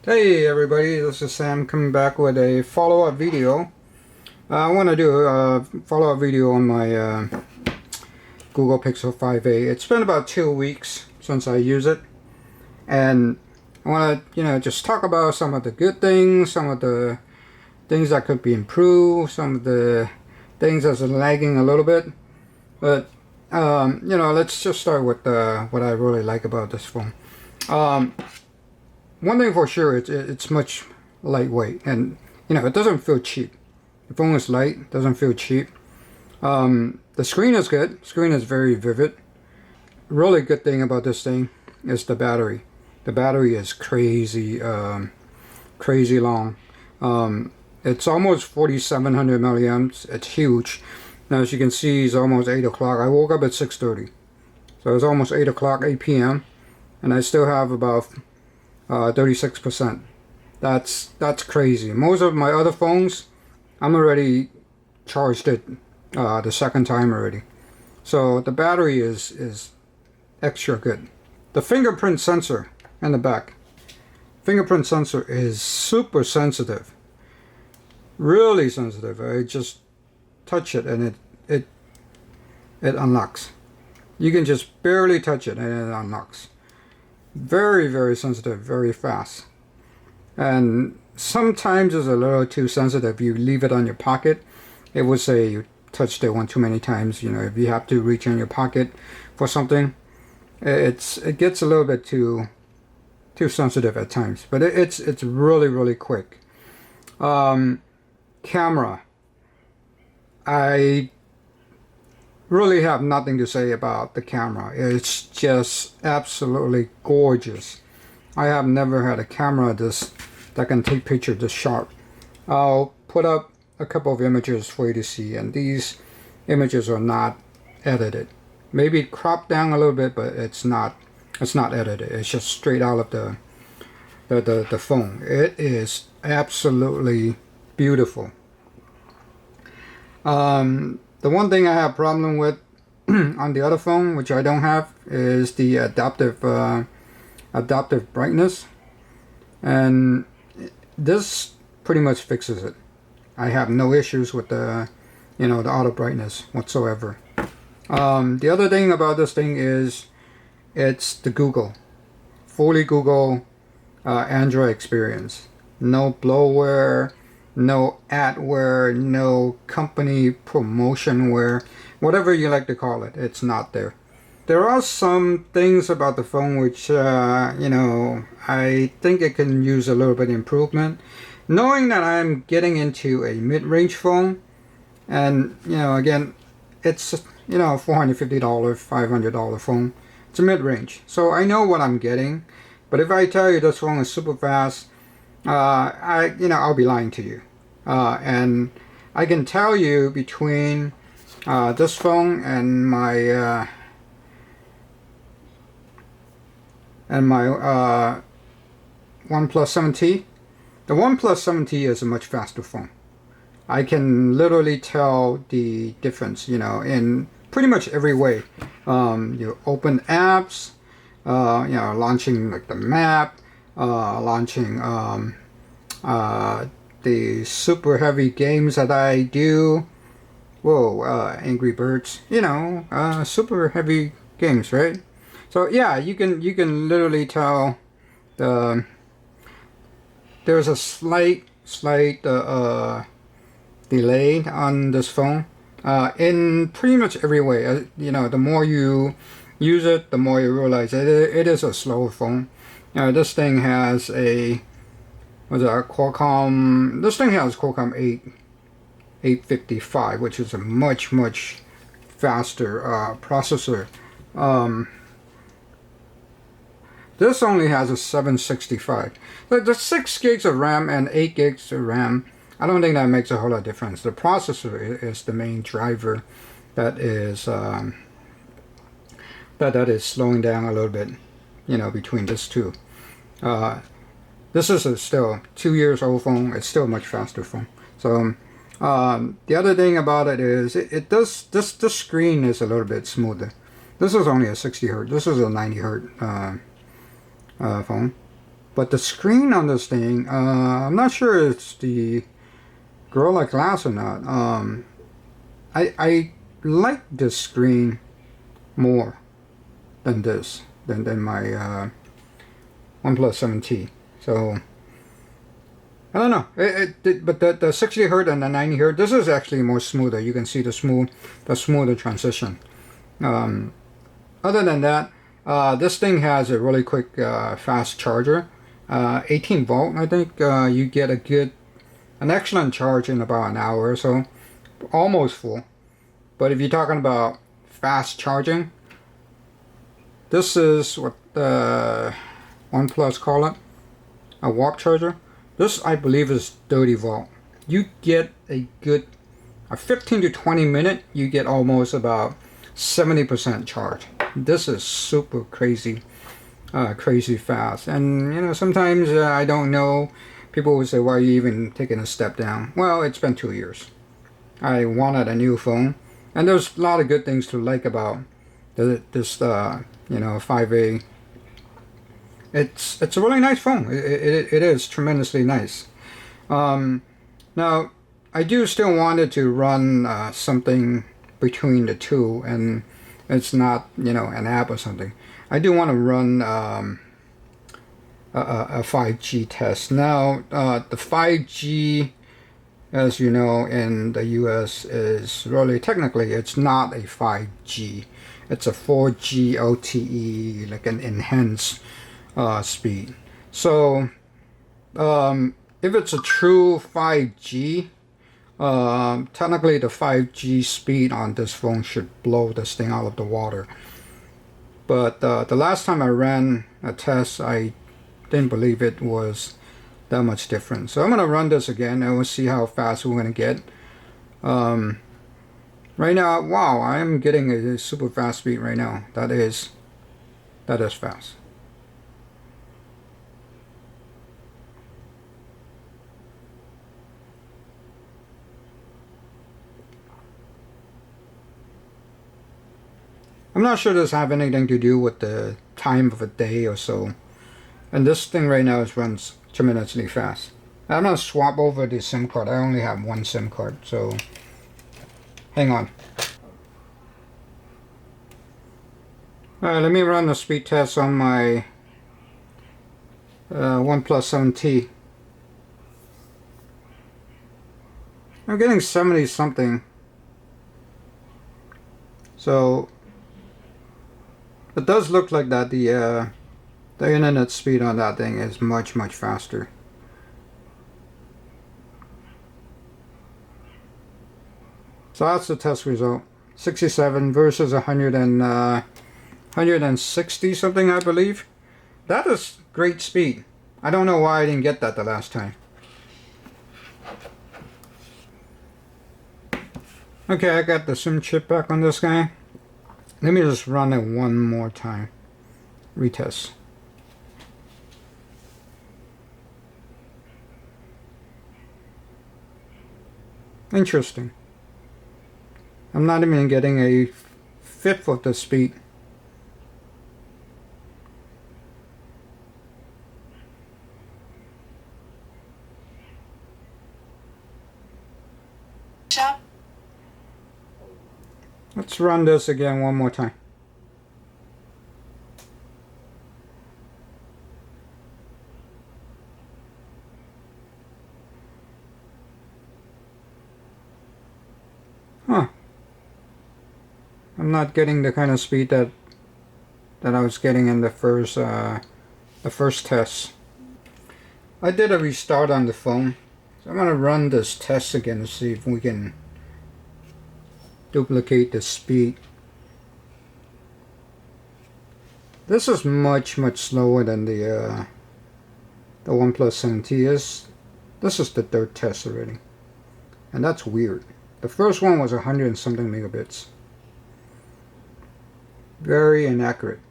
Hey everybody, this is Sam coming back with a follow-up video. I want to do a follow-up video on my Google Pixel 5a. It's been about 2 weeks since I use it, and I want to, just talk about some of the good things, some of the things that could be improved, some of the things that's lagging a little bit. But let's just start with what I really like about this phone. One thing for sure, it's much lightweight, and it doesn't feel cheap. The phone is light, doesn't feel cheap. The screen is good. Screen is very vivid. Really good thing about this thing is the battery. The battery is crazy, crazy long. It's almost 4,700 milliamps. It's huge. Now, as you can see, it's almost 8 o'clock. I woke up at 6:30, so it's almost 8 o'clock, 8 p.m., and I still have about 36%. That's crazy. Most of my other phones, I'm already charged it the second time already. So the battery is extra good. The fingerprint sensor in the back. Fingerprint sensor is super sensitive. Really sensitive. I just touch it and it unlocks. You can just barely touch it and it unlocks. Very, very sensitive, very fast. And sometimes it's a little too sensitive. You leave it on your pocket, it would say you touched it one too many times. If you have to reach in your pocket for something, it gets a little bit too sensitive at times. But it's really, really quick. Camera, I really have nothing to say about the camera. It's just absolutely gorgeous. I have never had a camera that can take pictures this sharp. I'll put up a couple of images for you to see, and these images are not edited. Maybe cropped down a little bit, but it's not edited. It's just straight out of the phone. It is absolutely beautiful. The one thing I have a problem with on the other phone, which I don't have, is the adaptive brightness, and this pretty much fixes it. I have no issues with the auto brightness whatsoever. The other thing about this thing is it's the fully Google Android experience. No bloatware, no adware, no company promotionware, whatever you like to call it. It's not there. There are some things about the phone which I think it can use a little bit of improvement. Knowing that I'm getting into a mid-range phone, and again, it's $450, $500 phone. It's a mid-range, so I know what I'm getting. But if I tell you this phone is super fast, I'll be lying to you. And I can tell you between this phone and my OnePlus 7T. The OnePlus 7T is a much faster phone. I can literally tell the difference, in pretty much every way. You open apps, launching like the map, launching the super heavy games that I do. Whoa, Angry Birds, super heavy games, right? So yeah, you can literally tell there's a slight delay on this phone in pretty much every way. The more you use it, the more you realize it is a slower phone. This thing has a Qualcomm. This thing has Qualcomm 855, which is a much faster processor. This only has a 765. The 6 gigs of RAM and 8 gigs of RAM, I don't think that makes a whole lot of difference. The processor is the main driver that is that is slowing down a little bit, between these two. This is still 2 years old phone. It's still a much faster phone. So the other thing about it is this screen is a little bit smoother. This is only a 60 hertz. This is a 90 hertz phone. But the screen on this thing, I'm not sure it's the Gorilla Glass or not. I like this screen more than this, than my OnePlus 7T. So I don't know. But the 60 Hz and the 90 Hz, this is actually more smoother. You can see the smoother transition. Other than that, this thing has a really quick, fast charger. 18 volt. I think you get an excellent charge in about an hour or so, almost full. But if you're talking about fast charging, this is what the OnePlus call it, a warp charger. This, I believe, is 30 volt. You get a 15 to 20 minute, you get almost about 70% charge. This is super crazy, crazy fast. And you know, sometimes I don't know. People will say, "Why are you even taking a step down?" Well, it's been 2 years. I wanted a new phone, and there's a lot of good things to like about this, you know, 5A. It's a really nice phone. It is tremendously nice. Now, I do still want it to run something between the two, and it's not, you know, an app or something. I do want to run a 5G test. Now, the 5G, as you know, in the US is really, technically, it's not a 5G. It's a 4G LTE, like an enhanced speed. So if it's a true 5G, technically the 5G speed on this phone should blow this thing out of the water. But the last time I ran a test, I didn't believe it was that much different. So I'm going to run this again and we'll see how fast we're going to get. Right now, wow, I am getting a super fast speed right now. That is fast. I'm not sure this have anything to do with the time of a day or so. And this thing right now runs tremendously fast. I'm going to swap over the SIM card. I only have one SIM card, so hang on. Alright, let me run the speed test on my OnePlus 7T. I'm getting 70 something. So it does look like that the internet speed on that thing is much faster. So that's the test result. 67 versus 160 something, I believe. That is great speed. I don't know why I didn't get that the last time. Okay, I got the SIM chip back on this guy. Let me just run it one more time. Retest. Interesting. I'm not even getting a fifth of the speed. Let's run this again one more time. Huh. I'm not getting the kind of speed that I was getting in the first test. I did a restart on the phone, so I'm gonna run this test again to see if we can duplicate the speed. This is much slower than the OnePlus 7T is. This is the third test already, and that's weird. The first one was 100 and something megabits. Very inaccurate.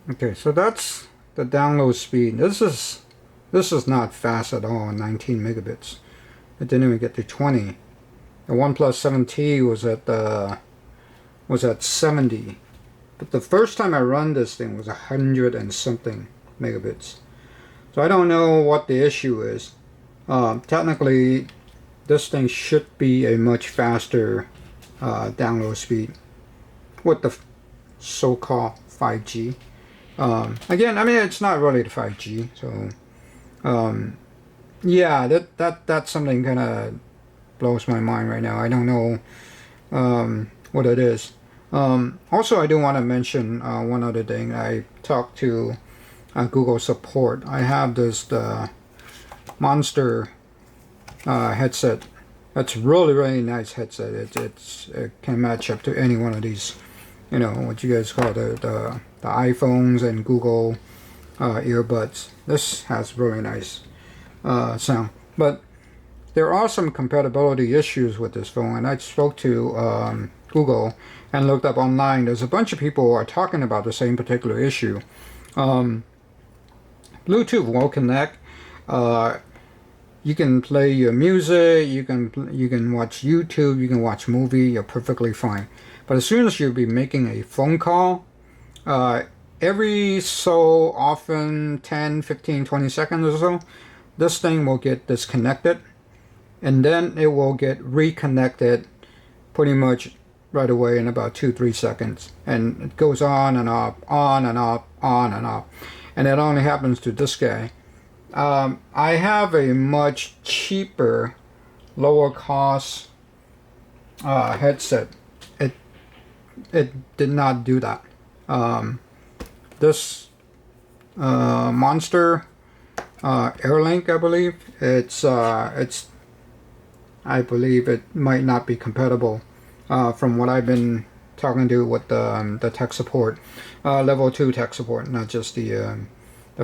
Okay, so that's the download speed. This is not fast at all, 19 megabits. It didn't even get to 20. The OnePlus 7T was at 70. But the first time I run this thing was 100 and something megabits. So I don't know what the issue is. Technically, this thing should be a much faster download speed with the so-called 5G. Again, I mean, it's not really the 5G, so yeah, that's something kind of blows my mind right now. I don't know what it is. Also, I do want to mention one other thing. I talked to Google support. I have this Monster headset. That's really nice headset. It can match up to any one of these, you know, what you guys call the iPhones and Google earbuds. This has really nice sound, but there are some compatibility issues with this phone, and I spoke to Google and looked up online. There's a bunch of people who are talking about the same particular issue. Bluetooth will connect. You can play your music, you can watch YouTube, you can watch movie, you're perfectly fine. But as soon as you'll be making a phone call, every so often, 10, 15, 20 seconds or so, this thing will get disconnected, and then it will get reconnected pretty much right away in about 2-3 seconds. And it goes on and up, on and up, on and up. And it only happens to this guy. I have a much cheaper, lower cost headset. It did not do that. This Monster Airlink, I believe, I believe it might not be compatible from what I've been talking to with the tech support, level 2 tech support, not just the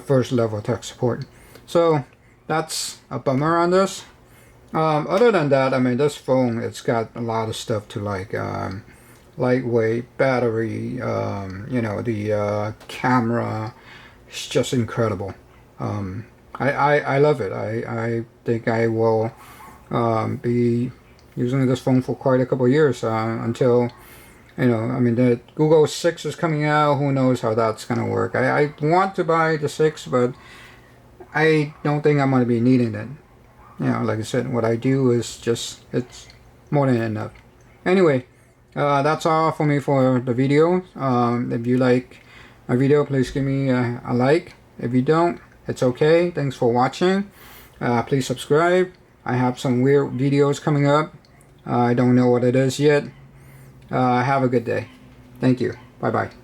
first level tech support. So that's a bummer on this. Other than that, I mean, this phone, it's got a lot of stuff to like. Lightweight battery, you know, the camera, it's just incredible. I love it. I think I will be using this phone for quite a couple of years until, you know, I mean, the Google 6 is coming out. Who knows how that's going to work. I want to buy the 6, but I don't think I'm going to be needing it. You know, like I said, what I do is just, it's more than enough. Anyway, that's all for me for the video. If you like my video, please give me a like. If you don't, it's okay. Thanks for watching. Please subscribe. I have some weird videos coming up. I don't know what it is yet. Have a good day. Thank you. Bye bye.